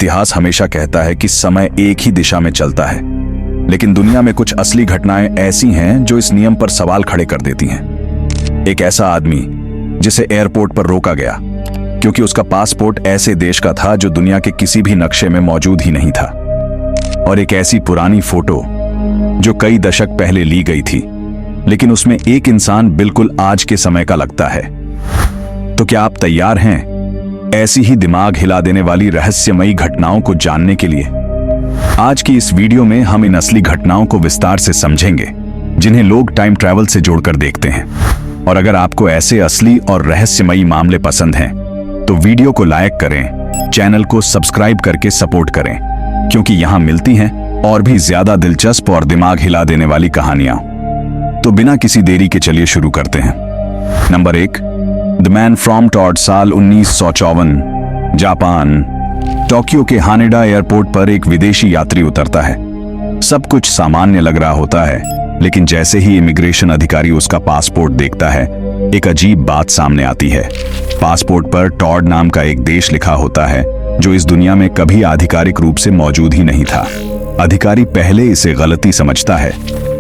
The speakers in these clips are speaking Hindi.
इतिहास हमेशा कहता है कि समय एक ही दिशा में चलता है, लेकिन दुनिया में कुछ असली घटनाएं ऐसी हैं जो इस नियम पर सवाल खड़े कर देती हैं। एक ऐसा आदमी जिसे एयरपोर्ट पर रोका गया क्योंकि उसका पासपोर्ट ऐसे देश का था जो दुनिया के किसी भी नक्शे में मौजूद ही नहीं था, और एक ऐसी पुरानी फोटो जो कई दशक पहले ली गई थी, लेकिन उसमें एक इंसान बिल्कुल आज के समय का लगता है। तो क्या आप तैयार हैं ऐसी ही दिमाग हिला देने वाली रहस्यमयी घटनाओं को जानने के लिए? आज की इस वीडियो में हम इन असली घटनाओं को विस्तार से समझेंगे जिन्हें लोग टाइम ट्रैवल से जोड़कर देखते हैं। और अगर आपको ऐसे असली और रहस्यमयी मामले पसंद हैं तो वीडियो को लाइक करें, चैनल को सब्सक्राइब करके सपोर्ट करें, क्योंकि यहां मिलती हैं और भी ज्यादा दिलचस्प और दिमाग हिला देने वाली कहानियां। तो बिना किसी देरी के चलिए शुरू करते हैं। नंबर 1, द मैन फ्रॉम टॉड। साल 1954, जापान, टोक्यो के हानेडा एयरपोर्ट पर एक विदेशी यात्री उतरता है। सब कुछ सामान्य लग रहा होता है, लेकिन जैसे ही इमिग्रेशन अधिकारी उसका पासपोर्ट देखता है, एक अजीब बात सामने आती है। पासपोर्ट पर टॉड नाम का एक देश लिखा होता है जो इस दुनिया में कभी आधिकारिक रूप से मौजूद ही नहीं था। अधिकारी पहले इसे गलती समझता है,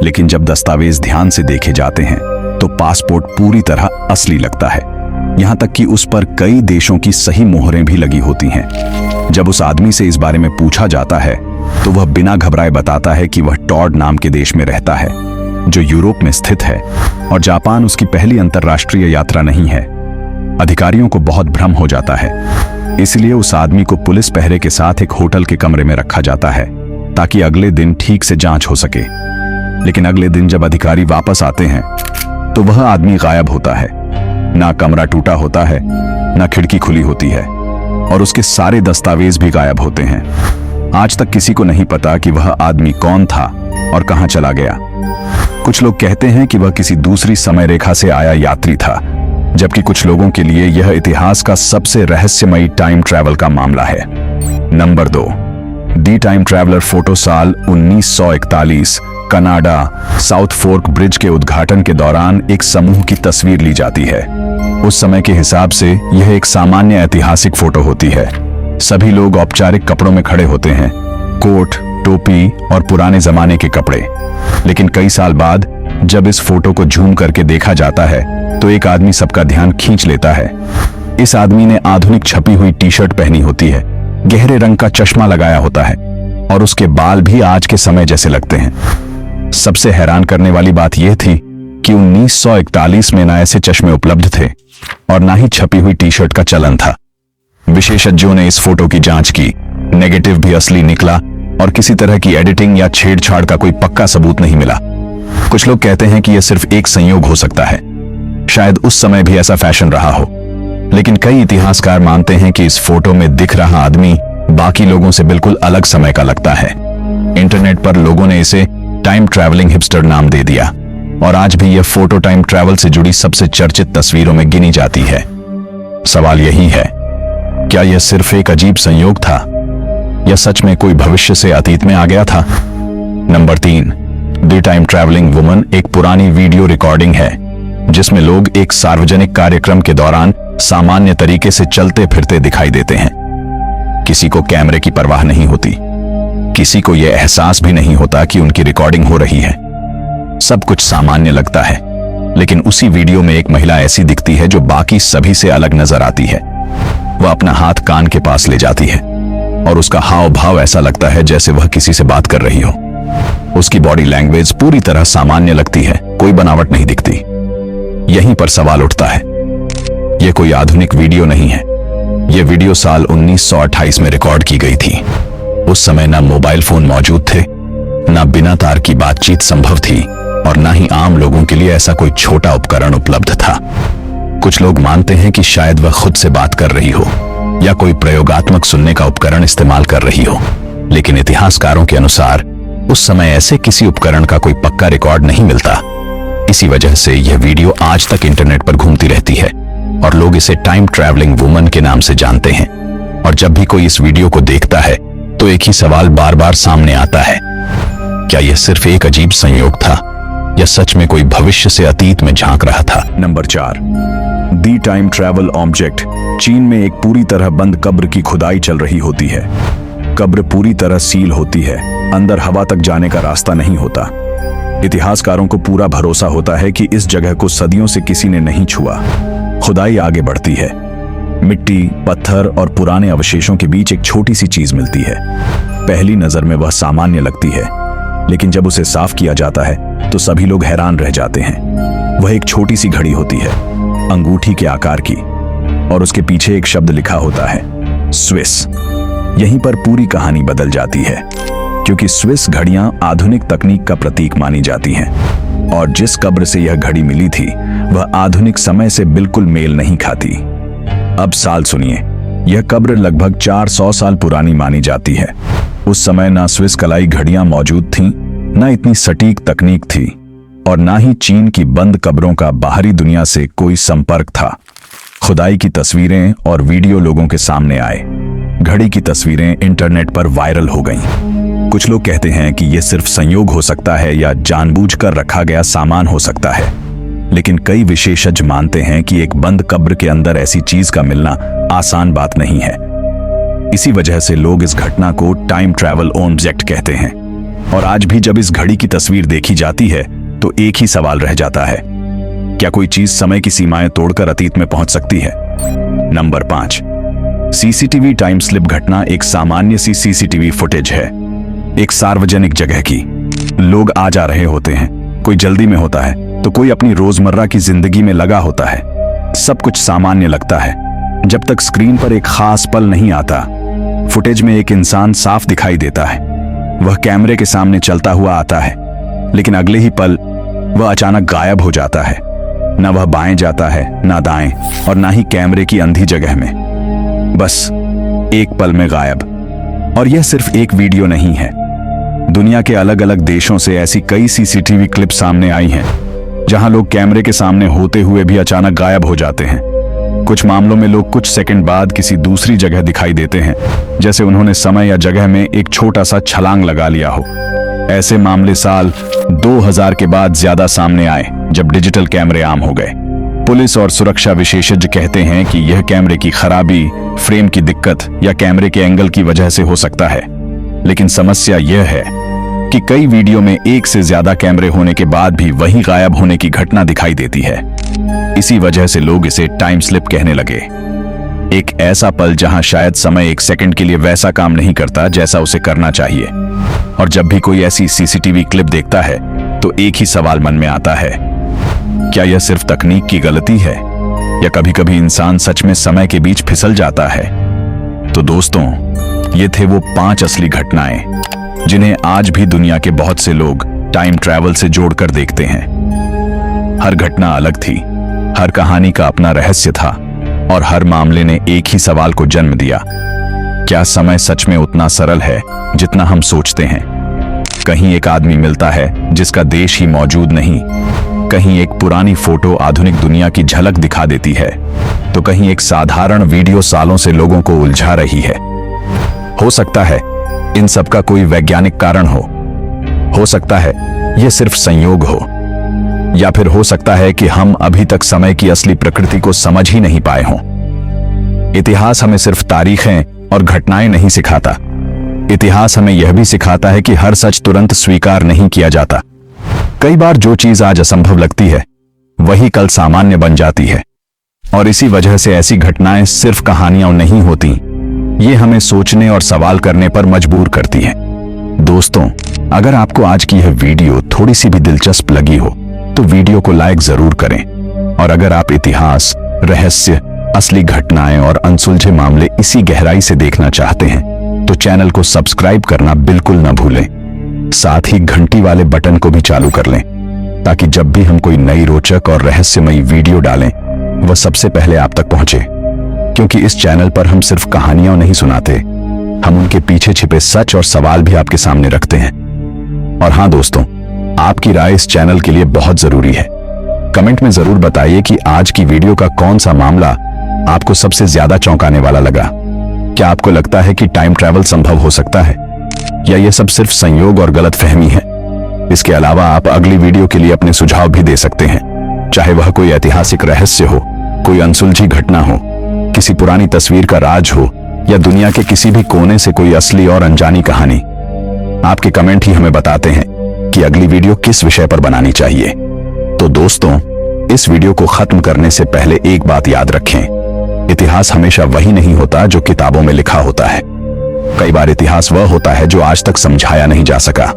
लेकिन जब दस्तावेज ध्यान से देखे जाते हैं तो पासपोर्ट पूरी तरह असली लगता है। यहां तक कि उस पर कई देशों की सही मोहरें भी लगी होती हैं। जब उस आदमी से इस बारे में पूछा जाता है तो वह बिना घबराए बताता है कि वह टॉड नाम के देश में रहता है, जो यूरोप में स्थित है, और जापान उसकी पहली अंतर्राष्ट्रीय यात्रा नहीं है। अधिकारियों को बहुत भ्रम हो जाता है, इसलिए उस आदमी को पुलिस पहरे के साथ एक होटल के कमरे में रखा जाता है ताकि अगले दिन ठीक से जांच हो सके। लेकिन अगले दिन जब अधिकारी वापस आते हैं तो वह आदमी गायब होता है। ना कमरा टूटा होता है, ना खिड़की खुली होती है, और उसके सारे दस्तावेज भी गायब होते हैं। आज तक किसी को नहीं पता कि वह आदमी कौन था और कहां चला गया। कुछ लोग कहते हैं कि वह किसी दूसरी समय रेखा से आया यात्री था, जबकि कुछ लोगों के लिए यह इतिहास का सबसे रहस्यमयी टाइम ट्रैवल का मामला है। नंबर 2, दी टाइम ट्रैवलर फोटो। साल 1941, कनाडा, साउथ फोर्क ब्रिज के उद्घाटन के दौरान एक समूह की तस्वीर ली जाती है। उस समय के हिसाब से यह एक सामान्य ऐतिहासिक फोटो होती है। सभी लोग औपचारिक कपड़ों में खड़े होते हैं, कोट, टोपी और पुराने जमाने के कपड़े। लेकिन कई साल बाद जब इस फोटो को झूम करके देखा जाता है तो एक आदमी सबका ध्यान खींच लेता है। इस आदमी ने आधुनिक छपी हुई टी शर्ट पहनी होती है, गहरे रंग का चश्मा लगाया होता है, और उसके बाल भी आज के समय जैसे लगते हैं। सबसे हैरान करने वाली बात यह थी कि 1941 में ना ऐसे चश्मे उपलब्ध थे और ना ही छपी हुई टी शर्ट का चलन था। विशेषज्ञों ने इस फोटो की जांच की, नेगेटिव भी असली निकला और किसी तरह की एडिटिंग या छेड़छाड़ का कोई पक्का सबूत नहीं मिला। कुछ लोग कहते हैं कि यह सिर्फ एक संयोग हो सकता है, शायद उस समय भी ऐसा फैशन रहा हो, लेकिन कई इतिहासकार मानते हैं कि इस फोटो में दिख रहा आदमी बाकी लोगों से बिल्कुल अलग समय का लगता है। इंटरनेट पर लोगों ने इसे टाइम ट्रैवलिंग हिपस्टर नाम दे दिया, और आज भी यह फोटो टाइम ट्रैवल से जुड़ी सबसे चर्चित तस्वीरों में गिनी जाती है। सवाल यही है, क्या यह सिर्फ एक अजीब संयोग था या सच में कोई भविष्य से अतीत में आ गया था? Number 3, the time travelling woman एक पुरानी वीडियो रिकॉर्डिंग है जिसमें लोग एक सार्वजनिक कार्यक्रम के दौरान सामान्य तरीके से चलते फिरते दिखाई देते हैं। किसी को कैमरे की परवाह नहीं होती, किसी को यह एहसास भी नहीं होता कि उनकी रिकॉर्डिंग हो रही है। सब कुछ सामान्य लगता है, लेकिन उसी वीडियो में एक महिला ऐसी दिखती है जो बाकी सभी से अलग नजर आती है। वह अपना हाथ कान के पास ले जाती है और उसका हाव भाव ऐसा लगता है जैसे वह किसी से बात कर रही हो। उसकी बॉडी लैंग्वेज पूरी तरह सामान्य लगती है, कोई बनावट नहीं दिखती। यहीं पर सवाल उठता है, यह कोई आधुनिक वीडियो नहीं है। यह वीडियो साल 1928 में रिकॉर्ड की गई थी। उस समय ना मोबाइल फोन मौजूद थे, ना बिना तार की बातचीत संभव थी, और ना ही आम लोगों के लिए ऐसा कोई छोटा उपकरण उपलब्ध था। कुछ लोग मानते हैं कि शायद वह खुद से बात कर रही हो या कोई प्रयोगात्मक सुनने का उपकरण इस्तेमाल कर रही हो, लेकिन इतिहासकारों के अनुसार उस समय ऐसे किसी उपकरण का कोई पक्का रिकॉर्ड नहीं मिलता। इसी वजह से यह वीडियो आज तक इंटरनेट पर घूमती रहती है और लोग इसे टाइम ट्रैवलिंग वुमन के नाम से जानते हैं। और जब भी कोई इस वीडियो को देखता है तो एक ही सवाल बार बार सामने आता है, क्या यह सिर्फ एक अजीब संयोग था या सच में कोई भविष्य से अतीत में झांक रहा था? नंबर 4, दी टाइम ट्रैवल ऑब्जेक्ट। चीन में एक पूरी तरह बंद कब्र की खुदाई चल रही होती है। कब्र पूरी तरह सील होती है, अंदर हवा तक जाने का रास्ता नहीं होता। इतिहासकारों को पूरा भरोसा होता है कि इस जगह को सदियों से किसी ने नहीं छुआ। खुदाई आगे बढ़ती है, मिट्टी, पत्थर और पुराने अवशेषों के बीच एक छोटी सी चीज मिलती है। पहली नजर में वह सामान्य लगती है, लेकिन जब उसे साफ किया जाता है तो सभी लोग हैरान रह जाते हैं। वह एक छोटी सी घड़ी होती है, अंगूठी के आकार की, और उसके पीछे एक शब्द लिखा होता है, स्विस। यहीं पर पूरी कहानी बदल जाती है, क्योंकि स्विस घड़ियां आधुनिक तकनीक का प्रतीक मानी जाती हैं, और जिस कब्र से यह घड़ी मिली थी वह आधुनिक समय से बिल्कुल मेल नहीं खाती। अब साल सुनिए, यह कब्र लगभग 400 साल पुरानी मानी जाती है। उस समय ना स्विस कलाई घड़ियां मौजूद थीं, ना इतनी सटीक तकनीक थी, और ना ही चीन की बंद कब्रों का बाहरी दुनिया से कोई संपर्क था। खुदाई की तस्वीरें और वीडियो लोगों के सामने आए। घड़ी की तस्वीरें इंटरनेट पर वायरल हो गईं। कुछ लोग कहते हैं कि यह सिर्फ संयोग हो सकता है या जानबूझकर रखा गया सामान हो सकता है, लेकिन कई विशेषज्ञ मानते हैं कि एक बंद कब्र के अंदर ऐसी चीज का मिलना आसान बात नहीं है। इसी वजह से लोग इस घटना को टाइम ट्रैवल ऑब्जेक्ट कहते हैं। और आज भी जब इस घड़ी की तस्वीर देखी जाती है तो एक ही सवाल रह जाता है, क्या कोई चीज समय की सीमाएं तोड़कर अतीत में पहुंच सकती है? नंबर 5, सीसीटीवी टाइम स्लिप घटना एक सामान्य सी सीसीटीवी फुटेज है, एक सार्वजनिक जगह की। लोग आ जा रहे होते हैं, कोई जल्दी में होता है तो कोई अपनी रोजमर्रा की जिंदगी में लगा होता है। सब कुछ सामान्य लगता है जब तक स्क्रीन पर एक खास पल नहीं आता। फुटेज में एक इंसान साफ दिखाई देता है, वह कैमरे के सामने चलता हुआ आता है, लेकिन अगले ही पल वह अचानक गायब हो जाता है। न वह बाएं जाता है, ना दाएं, और ना ही कैमरे की अंधी जगह में, बस एक पल में गायब। और यह सिर्फ एक वीडियो नहीं है, दुनिया के अलग अलग देशों से ऐसी कई सीसीटीवी क्लिप सामने आई हैं जहां लोग कैमरे के सामने होते हुए भी अचानक गायब हो जाते हैं। कुछ मामलों में लोग कुछ सेकंड बाद किसी दूसरी जगह दिखाई देते हैं, जैसे उन्होंने समय या जगह में एक छोटा सा छलांग लगा लिया हो। ऐसे मामले साल 2000 के बाद ज्यादा सामने आए, जब डिजिटल कैमरे आम हो गए। पुलिस और सुरक्षा विशेषज्ञ कहते हैं कि यह कैमरे की खराबी, फ्रेम की दिक्कत या कैमरे के एंगल की वजह से हो सकता है। लेकिन समस्या यह है कि कई वीडियो में एक से ज्यादा कैमरे होने के बाद भी वही गायब होने की घटना दिखाई देती है। इसी वजह से लोग इसे टाइम स्लिप कहने लगे। एक ऐसा पल जहां शायद समय एक सेकंड के लिए वैसा काम नहीं करता जैसा उसे करना चाहिए। और जब भी कोई ऐसी सीसीटीवी क्लिप देखता है तो एक ही सवाल मन में आता है, क्या यह सिर्फ तकनीक की गलती है या कभी कभी इंसान सच में समय के बीच फिसल जाता है? तो दोस्तों, ये थे वो 5 असली घटनाएं जिन्हें आज भी दुनिया के बहुत से लोग टाइम ट्रैवल से जोड़कर देखते हैं। हर घटना अलग थी, हर कहानी का अपना रहस्य था, और हर मामले ने एक ही सवाल को जन्म दिया, क्या समय सच में उतना सरल है जितना हम सोचते हैं? कहीं एक आदमी मिलता है जिसका देश ही मौजूद नहीं, कहीं एक पुरानी फोटो आधुनिक दुनिया की झलक दिखा देती है, तो कहीं एक साधारण वीडियो सालों से लोगों को उलझा रही है। हो सकता है इन सब का कोई वैज्ञानिक कारण हो सकता है यह सिर्फ संयोग हो, या फिर हो सकता है कि हम अभी तक समय की असली प्रकृति को समझ ही नहीं पाए हों। इतिहास हमें सिर्फ तारीखें और घटनाएं नहीं सिखाता, इतिहास हमें यह भी सिखाता है कि हर सच तुरंत स्वीकार नहीं किया जाता। कई बार जो चीज आज असंभव लगती है वही कल सामान्य बन जाती है, और इसी वजह से ऐसी घटनाएं सिर्फ कहानियां नहीं होती, ये हमें सोचने और सवाल करने पर मजबूर करती हैं। दोस्तों, अगर आपको आज की यह वीडियो थोड़ी सी भी दिलचस्प लगी हो तो वीडियो को लाइक जरूर करें, और अगर आप इतिहास, रहस्य, असली घटनाएं और अनसुलझे मामले इसी गहराई से देखना चाहते हैं तो चैनल को सब्सक्राइब करना बिल्कुल न भूलें। साथ ही घंटी वाले बटन को भी चालू कर लें, ताकि जब भी हम कोई नई रोचक और रहस्यमयी वीडियो डालें वह सबसे पहले आप तक पहुंचे। क्योंकि इस चैनल पर हम सिर्फ कहानियां नहीं सुनाते, हम उनके पीछे छिपे सच और सवाल भी आपके सामने रखते हैं। और हाँ दोस्तों, आपकी राय इस चैनल के लिए बहुत जरूरी है। कमेंट में जरूर बताइए कि आज की वीडियो का कौन सा मामला आपको सबसे ज्यादा चौंकाने वाला लगा। क्या आपको लगता है कि टाइम ट्रैवल संभव हो सकता है, या यह सब सिर्फ संयोग और गलतफहमी है? इसके अलावा आप अगली वीडियो के लिए अपने सुझाव भी दे सकते हैं, चाहे वह कोई ऐतिहासिक रहस्य हो, कोई अनसुलझी घटना हो, किसी पुरानी तस्वीर का राज हो, या दुनिया के किसी भी कोने से कोई असली और अनजानी कहानी, आपके कमेंट ही हमें बताते हैं कि अगली वीडियो किस विषय पर बनानी चाहिए। तो दोस्तों, इस वीडियो को खत्म करने से पहले एक बात याद रखें, इतिहास हमेशा वही नहीं होता जो किताबों में लिखा होता है। कई बार इतिहास वह होता है जो आज तक समझाया नहीं जा सका।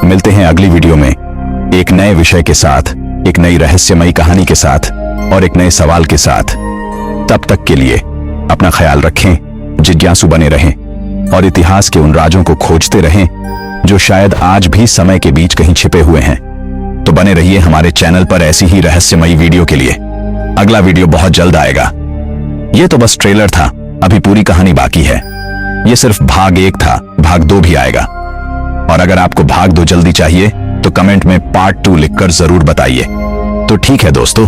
मिलते हैं अगली वीडियो में एक नए विषय के साथ, एक नई रहस्यमयी कहानी के साथ और एक नए सवाल के साथ। तब तक के लिए अपना ख्याल रखें, जिज्ञासु बने रहें और इतिहास के उन राजों को खोजते रहें जो शायद आज भी समय के बीच कहीं छिपे हुए हैं। तो बने रहिए हमारे चैनल पर ऐसी ही रहस्यमयी वीडियो के लिए। अगला वीडियो बहुत जल्द आएगा। यह तो बस ट्रेलर था, अभी पूरी कहानी बाकी है। यह सिर्फ भाग 1 था, भाग 2 भी आएगा। और अगर आपको भाग 2 जल्दी चाहिए तो कमेंट में पार्ट 2 लिखकर जरूर बताइए। तो ठीक है दोस्तों।